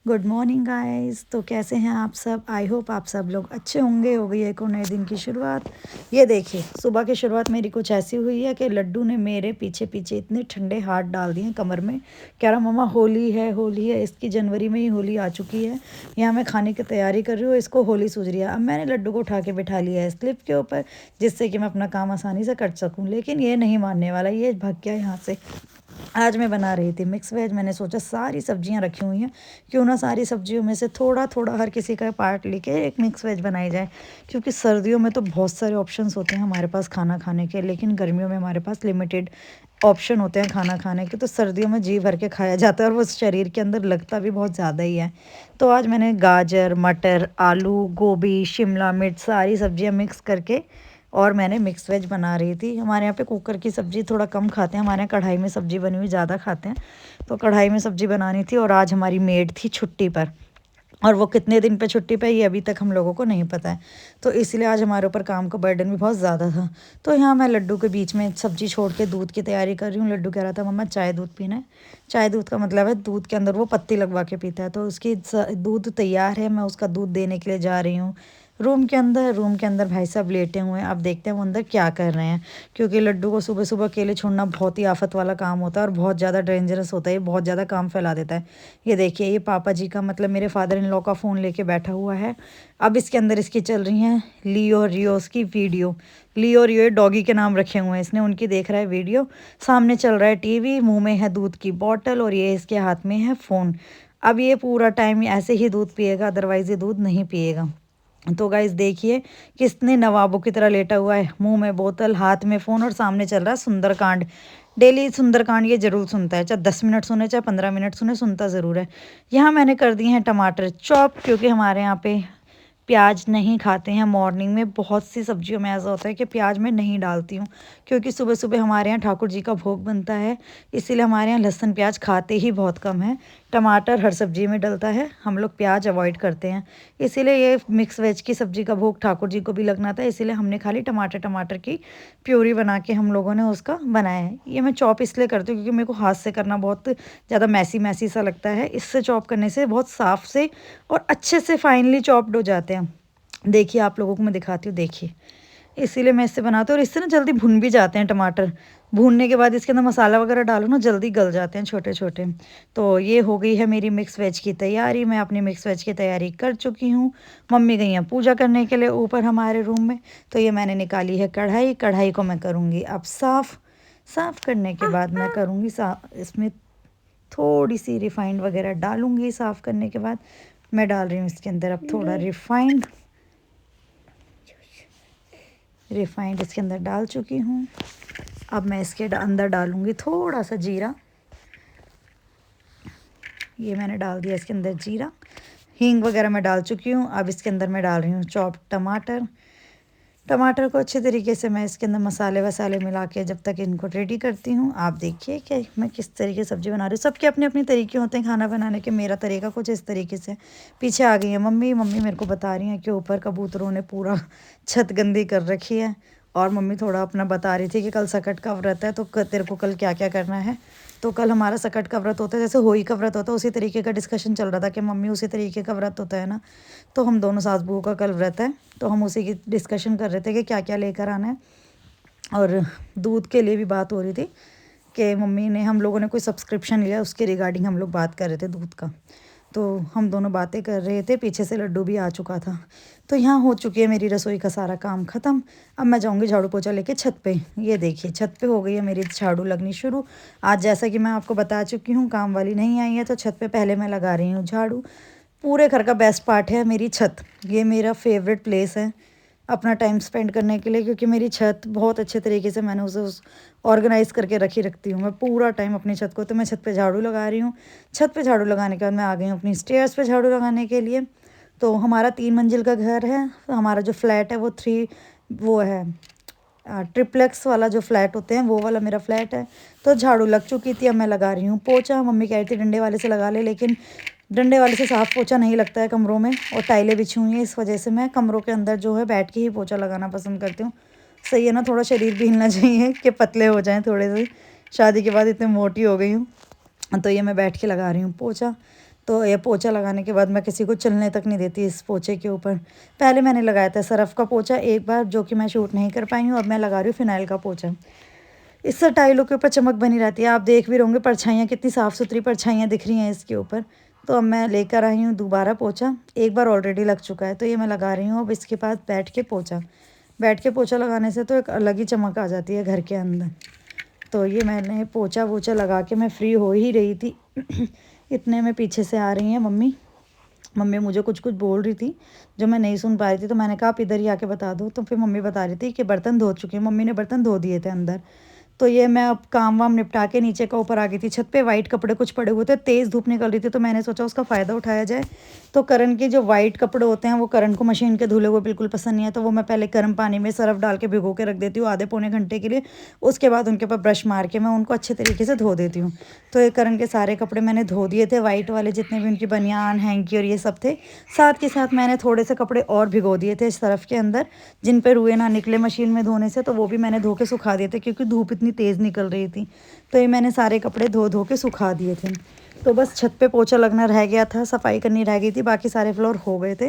Good morning guys. तो कैसे हैं आप सब? आई होप आप सब लोग अच्छे होंगे। हो गई एक और नए दिन की शुरुआत। ये देखिए, सुबह की शुरुआत मेरी कुछ ऐसी हुई है कि लड्डू ने मेरे पीछे पीछे इतने ठंडे हाथ डाल दिए कमर में। कह रहा मम्मा होली है होली है, इसकी जनवरी में ही होली आ चुकी है। यहाँ मैं खाने की तैयारी कर रही हूँ, इसको होली सूझ रही है। अब मैंने लड्डू को उठा के बिठा लिया है स्लिप के ऊपर, जिससे कि मैं अपना काम आसानी से कर सकूँ। लेकिन ये नहीं मानने वाला, ये भाग गया यहाँ से। आज मैं बना रही थी मिक्स वेज। मैंने सोचा सारी सब्जियां रखी हुई हैं, क्यों ना सारी सब्जियों में से थोड़ा थोड़ा हर किसी का पार्ट लेके एक मिक्स वेज बनाई जाए। क्योंकि सर्दियों में तो बहुत सारे ऑप्शंस होते हैं हमारे पास खाना खाने के, लेकिन गर्मियों में हमारे पास लिमिटेड ऑप्शन होते हैं खाना खाने के। तो सर्दियों में जी भर के खाया जाता है और वो शरीर के अंदर लगता भी बहुत ज़्यादा ही है। तो आज मैंने गाजर, मटर, आलू, गोभी, शिमला मिर्च सारी सब्जियां मिक्स करके और मैंने मिक्स वेज बना रही थी। हमारे यहाँ पे कुकर की सब्ज़ी थोड़ा कम खाते हैं, हमारे यहाँ कढ़ाई में सब्ज़ी बनी हुई ज़्यादा खाते हैं। तो कढ़ाई में सब्ज़ी बनानी थी और आज हमारी मेड थी छुट्टी पर, और वो कितने दिन पे छुट्टी पे ये अभी तक हम लोगों को नहीं पता है। तो इसलिए आज हमारे ऊपर काम का बर्डन भी बहुत ज़्यादा था। तो यहाँ मैं लड्डू के बीच में सब्ज़ी छोड़ के दूध की तैयारी कर रही हूँ। लड्डू कह रहा था मम्मा चाय दूध पीना है। चाय दूध का मतलब है दूध के अंदर वो पत्ती लगवा के पीता है। तो उसकी दूध तैयार है, मैं उसका दूध देने के लिए जा रही हूँ रूम के अंदर भाई साहब लेटे हुए हैं। अब देखते हैं वो अंदर क्या कर रहे हैं, क्योंकि लड्डू को सुबह सुबह अकेले छोड़ना बहुत ही आफत वाला काम होता है और बहुत ज़्यादा डेंजरस होता है। ये बहुत ज़्यादा काम फैला देता है। ये देखिए, ये पापा जी का मतलब मेरे फादर इन लॉ का फ़ोन लेके बैठा हुआ है। अब इसके अंदर इसकी चल रही हैं लियो रियोस की वीडियो। लियो रियो डॉगी के नाम रखे हुए हैं इसने, उनकी देख रहा है वीडियो। सामने चल रहा है टीवी, मुंह में है दूध की बॉटल और ये इसके हाथ में है फ़ोन। अब ये पूरा टाइम ऐसे ही दूध पिएगा, अदरवाइज़ ये दूध नहीं पिएगा। तो गाइस देखिए, किसने नवाबों की तरह लेटा हुआ है, मुंह में बोतल, हाथ में फ़ोन और सामने चल रहा है सुंदरकांड। डेली सुंदरकांड ये ज़रूर सुनता है, चाहे 10 मिनट सुने चाहे 15 मिनट सुने, सुनता ज़रूर है। यहाँ मैंने कर दिए हैं टमाटर चॉप, क्योंकि हमारे यहाँ पे प्याज नहीं खाते हैं मॉर्निंग में। बहुत सी सब्जियों में ऐसा होता है कि प्याज मैं नहीं डालती हूँ, क्योंकि सुबह सुबह हमारे यहाँ ठाकुर जी का भोग बनता है। इसीलिए हमारे यहाँ लहसुन प्याज खाते ही बहुत कम है। टमाटर हर सब्जी में डलता है, हम लोग प्याज अवॉइड करते हैं। इसीलिए ये मिक्स वेज की सब्ज़ी का भोग ठाकुर जी को भी लगना था, इसीलिए हमने खाली टमाटर टमाटर की प्यूरी बना के हम लोगों ने उसका बनाया है। ये मैं चॉप इसलिए करती हूँ क्योंकि मेरे को हाथ से करना बहुत ज़्यादा मैसी मैसी सा लगता है। इससे चॉप करने से बहुत साफ से और अच्छे से फाइनली चॉप्ड हो जाते हैं। देखिए, आप लोगों को मैं दिखाती हूँ, देखिए। इसीलिए मैं इससे बनाती हूँ और इससे ना जल्दी भुन भी जाते हैं टमाटर। भूनने के बाद इसके अंदर मसाला वगैरह डालो ना, जल्दी गल जाते हैं छोटे छोटे। तो ये हो गई है मेरी मिक्स वेज की तैयारी। मैं अपनी मिक्स वेज की तैयारी कर चुकी हूँ। मम्मी गई हैं पूजा करने के लिए ऊपर हमारे रूम में। तो ये मैंने निकाली है कढ़ाई। कढ़ाई को मैं करूँगी अब साफ़। साफ़ करने के बाद मैं करूँगी इसमें थोड़ी सी रिफाइंड वगैरह डालूँगी। साफ़ करने के बाद मैं डाल रही हूँ इसके अंदर अब थोड़ा रिफाइंड। रिफाइंड इसके अंदर डाल चुकी हूँ। अब मैं इसके अंदर डालूँगी थोड़ा सा जीरा। ये मैंने डाल दिया इसके अंदर जीरा। हींग वगैरह मैं डाल चुकी हूँ। अब इसके अंदर मैं डाल रही हूँ चॉप टमाटर। टमाटर को अच्छे तरीके से मैं इसके अंदर मसाले वसाले मिला के जब तक इनको रेडी करती हूँ। आप देखिए कि मैं किस तरीके से सब्ज़ी बना रही हूँ। सबके अपने अपने तरीके होते हैं खाना बनाने के। मेरा तरीका कुछ इस तरीके से। पीछे आ गई है मम्मी। मम्मी मेरे को बता रही हैं कि ऊपर कबूतरों ने पूरा छत गंदी कर रखी है। और मम्मी थोड़ा अपना बता रही थी कि कल सकट का व्रत है, तो तेरे को कल क्या क्या करना है। तो कल हमारा सकट का व्रत होता है, जैसे होली का व्रत होता है उसी तरीके का डिस्कशन चल रहा था कि मम्मी उसी तरीके का व्रत होता है ना। तो हम दोनों सास बहू का कल व्रत है, तो हम उसी की डिस्कशन कर रहे थे कि क्या क्या लेकर आना है। और दूध के लिए भी बात हो रही थी कि मम्मी ने, हम लोगों ने कोई सब्सक्रिप्शन लिया, उसके रिगार्डिंग हम लोग बात कर रहे थे दूध का। तो हम दोनों बातें कर रहे थे, पीछे से लड्डू भी आ चुका था। तो यहाँ हो चुकी है मेरी रसोई का सारा काम ख़त्म। अब मैं जाऊँगी झाड़ू पोछा लेके छत पे। ये देखिए, छत पे हो गई है मेरी झाड़ू लगनी शुरू। आज जैसा कि मैं आपको बता चुकी हूँ, काम वाली नहीं आई है, तो छत पे पहले मैं लगा रही हूँ झाड़ू। पूरे घर का बेस्ट पार्ट है मेरी छत। ये मेरा फेवरेट प्लेस है अपना टाइम स्पेंड करने के लिए, क्योंकि मेरी छत बहुत अच्छे तरीके से मैंने उसे ऑर्गेनाइज़ करके रखती हूँ मैं पूरा टाइम अपनी छत को। तो मैं छत पे झाड़ू लगा रही हूँ। छत पे झाड़ू लगाने के बाद मैं आ गई हूँ अपनी स्टेयर्स पे झाड़ू लगाने के लिए। तो हमारा 3 मंजिल का घर है। तो हमारा जो फ्लैट है वो है ट्रिप्लेक्स वाला जो फ्लैट होते हैं, वो वाला मेरा फ्लैट है। तो झाड़ू लग चुकी थी, अब मैं लगा रही हूँ पोछा। मम्मी कह रही थी डंडे वाले से लगा ले, लेकिन डंडे वाले से साफ़ पोछा नहीं लगता है कमरों में, और टाइलें बिछी हुई हैं, इस वजह से मैं कमरों के अंदर जो है बैठ के ही पोछा लगाना पसंद करती हूँ। सही है ना, थोड़ा शरीर भी हिलना चाहिए कि पतले हो जाएं थोड़े से। शादी के बाद इतने मोटी हो गई हूँ। तो ये मैं बैठ के लगा रही हूँ पोछा। तो ये पोछा लगाने के बाद मैं किसी को चलने तक नहीं देती इस पोछे के ऊपर। पहले मैंने लगाया था सरफ़ का पोछा एक बार, जो कि मैं शूट नहीं कर पाई हूँ। अब मैं लगा रही हूँ फ़िनाइल का पोछा। इससे टाइलों के ऊपर चमक बनी रहती है। आप देख भी रहोगे परछाइयाँ, कितनी साफ़ सुथरी परछाइयाँ दिख रही हैं इसके ऊपर। तो अब मैं लेकर आई हूँ दोबारा पोछा। एक बार ऑलरेडी लग चुका है, तो ये मैं लगा रही हूँ अब इसके पास बैठ के पोछा लगाने से तो एक अलग ही चमक आ जाती है घर के अंदर। तो ये मैंने पोछा वोछा लगा के मैं फ्री हो ही रही थी इतने में पीछे से आ रही हैं मम्मी। मम्मी मुझे कुछ कुछ बोल रही थी जो मैं नहीं सुन पा रही थी, तो मैंने कहा आप इधर ही आके बता दो। तो फिर मम्मी बता रही थी कि बर्तन धो चुके हैं। मम्मी ने बर्तन धो दिए थे अंदर। तो ये मैं अब काम वाम निपटा के नीचे का ऊपर आ गई थी। छत पे वाइट कपड़े कुछ पड़े हुए थे, तेज़ धूप निकल रही थी, तो मैंने सोचा उसका फ़ायदा उठाया जाए। तो करण के जो वाइट कपड़े होते हैं वो करण को मशीन के धुले हुए बिल्कुल पसंद नहीं है, तो वो मैं पहले गर्म पानी में सरफ डाल के भिगो के रख देती हूँ आधे पौने घंटे के लिए। उसके बाद उनके ऊपर ब्रश मार के मैं उनको अच्छे तरीके से धो देती हूँ। तो ये करण के सारे कपड़े मैंने धो दिए थे, वाइट वाले जितने भी उनकी बनियान हैंकी और ये सब थे। साथ के साथ मैंने थोड़े से कपड़े और भिगो दिए थे इस सरफ के अंदर, जिन पे रुए ना निकले मशीन में धोने से, तो वो भी मैंने धो के सुखा दिए थे क्योंकि धूप इतनी तेज़ निकल रही थी। तो ये मैंने सारे कपड़े धो धो के सुखा दिए थे। तो बस छत पे पोछा लगना रह गया था, सफाई करनी रह गई थी, बाकी सारे फ्लोर हो गए थे।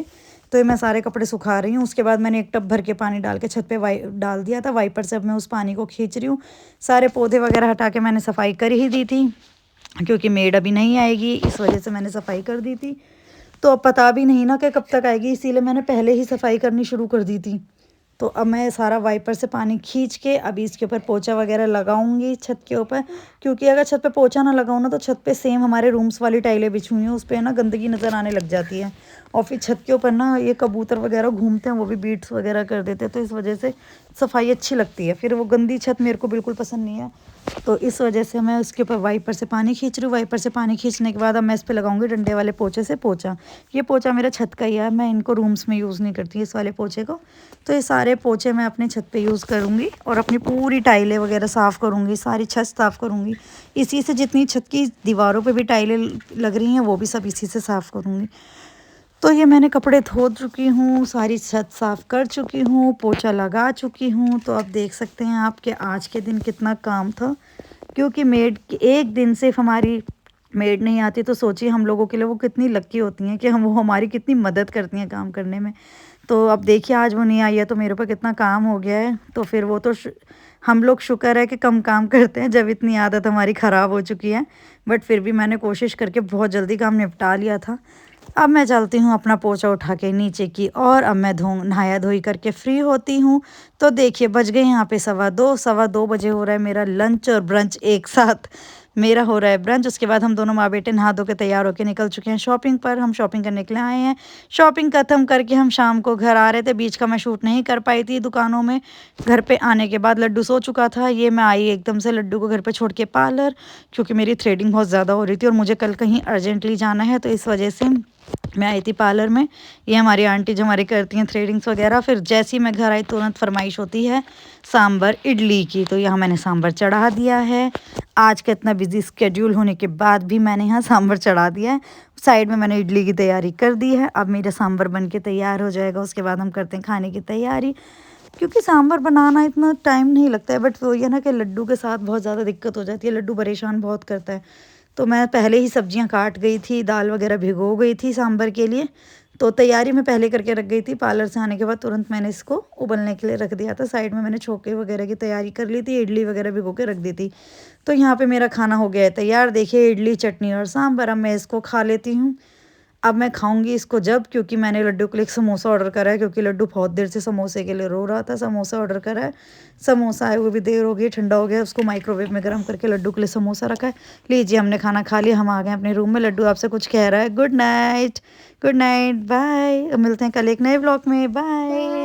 तो ये मैं सारे कपड़े सुखा रही हूँ। उसके बाद मैंने एक टब भर के पानी डाल के छत पे डाल दिया था वाइपर से। अब मैं उस पानी को खींच रही हूँ। सारे पौधे वगैरह हटा के मैंने सफाई कर ही दी थी क्योंकि मेड अभी नहीं आएगी, इस वजह से मैंने सफाई कर दी थी। तो अब पता भी नहीं ना कि कब तक आएगी, इसीलिए मैंने पहले ही सफाई करनी शुरू कर दी थी। तो अब मैं सारा वाइपर से पानी खींच के अभी इसके ऊपर पोछा वगैरह लगाऊंगी छत के ऊपर, क्योंकि अगर छत पे पोछा ना लगाऊँ ना तो छत पे सेम हमारे रूम्स वाली टाइलें बिछी हुई हैं, उस पर ना गंदगी नज़र आने लग जाती है। और फिर छत के ऊपर ना ये कबूतर वगैरह घूमते हैं, वो भी बीट्स वगैरह कर देते हैं, तो इस वजह से सफाई अच्छी लगती है। फिर वो गंदी छत मेरे को बिल्कुल पसंद नहीं है, तो इस वजह से मैं उसके ऊपर वाइपर से पानी खींच रही हूँ। वाइपर से पानी खींचने के बाद अब मैं इस पर लगाऊंगी डंडे वाले पोछे से पोछा। ये पोछा मेरा छत का ही है, मैं इनको रूम्स में यूज़ नहीं करती इस वाले पोछे को। तो ये सारे पोछे मैं अपने छत पे यूज़ करूँगी और अपनी पूरी टाइलें वगैरह साफ़ करूँगी, सारी छत साफ़ करूँगी इसी से। जितनी छत की दीवारों पे भी टाइलें लग रही हैं वो भी सब इसी से साफ़ करूँगी। तो ये मैंने कपड़े धो चुकी हूँ, सारी छत साफ़ कर चुकी हूँ, पोछा लगा चुकी हूँ। तो अब देख सकते हैं आप कि आज के दिन कितना काम था, क्योंकि मेड एक दिन सिर्फ हमारी मेड नहीं आती, तो सोचिए हम लोगों के लिए वो कितनी लक्की होती हैं कि वो हमारी कितनी मदद करती हैं काम करने में। तो अब देखिए आज वो नहीं आई है तो मेरे ऊपर कितना काम हो गया है। तो फिर वो तो हम लोग शुक्र है कि कम काम करते हैं जब इतनी आदत हमारी ख़राब हो चुकी है, बट फिर भी मैंने कोशिश करके बहुत जल्दी काम निपटा लिया था। अब मैं चलती हूँ अपना पोछा उठा के नीचे की, और अब मैं नहाया धोई करके फ्री होती हूँ। तो देखिए बज गए यहाँ पे 2:15 बजे हो रहा है मेरा लंच और ब्रंच एक साथ। मेरा हो रहा है ब्रंच, उसके बाद हम दोनों माँ बेटे नहा धो के तैयार होकर निकल चुके हैं शॉपिंग पर। हम शॉपिंग करने के लिए आए हैं। शॉपिंग खत्म करके हम शाम को घर आ रहे थे, बीच का मैं शूट नहीं कर पाई थी दुकानों में। घर पे आने के बाद लड्डू सो चुका था। ये मैं आई एकदम से लड्डू को घर पे छोड़ के पार्लर, क्योंकि मेरी थ्रेडिंग बहुत ज़्यादा हो रही थी और मुझे कल कहीं अर्जेंटली जाना है, तो इस वजह से मैं आई थी पार्लर में। ये हमारी आंटी जो हमारी करती हैं थ्रेडिंग्स वगैरह। फिर जैसे ही मैं घर आई तुरंत फरमाइश होती है सांभर इडली की, तो यहाँ मैंने सांभर चढ़ा दिया है। आज का इतना बिजी स्केड्यूल होने के बाद भी मैंने यहाँ सांभर चढ़ा दिया है। साइड में मैंने इडली की तैयारी कर दी है। अब मेरा सांभर बन के तैयार हो जाएगा, उसके बाद हम करते हैं खाने की तैयारी। क्योंकि सांभर बनाना इतना टाइम नहीं लगता है, बट वो ये ना कि लड्डू के साथ बहुत ज़्यादा दिक्कत हो जाती है, लड्डू परेशान बहुत करता है। तो मैं पहले ही सब्जियां काट गई थी, दाल वगैरह भिगो गई थी सांभर के लिए, तो तैयारी मैं पहले करके रख गई थी। पार्लर से आने के बाद तुरंत मैंने इसको उबलने के लिए रख दिया था। साइड में मैंने छोके वगैरह की तैयारी कर ली थी, इडली वगैरह भिगो के रख दी थी। तो यहाँ पे मेरा खाना हो गया है तैयार। देखिए इडली चटनी और सांभर। अब मैं इसको खा लेती हूँ। अब मैं खाऊंगी इसको जब, क्योंकि मैंने लड्डू के लिए एक समोसा ऑर्डर करा है, क्योंकि लड्डू बहुत देर से समोसे के लिए रो रहा था। समोसा ऑर्डर करा है, समोसा आए हुए भी देर हो गई, ठंडा हो गया, उसको माइक्रोवेव में गर्म करके लड्डू के लिए समोसा रखा है। लीजिए हमने खाना खा लिया, हम आ गए अपने रूम में। लड्डू आपसे कुछ कह रहा है। Good night, good night, bye. मिलते हैं कल एक नए ब्लॉग में, बाय।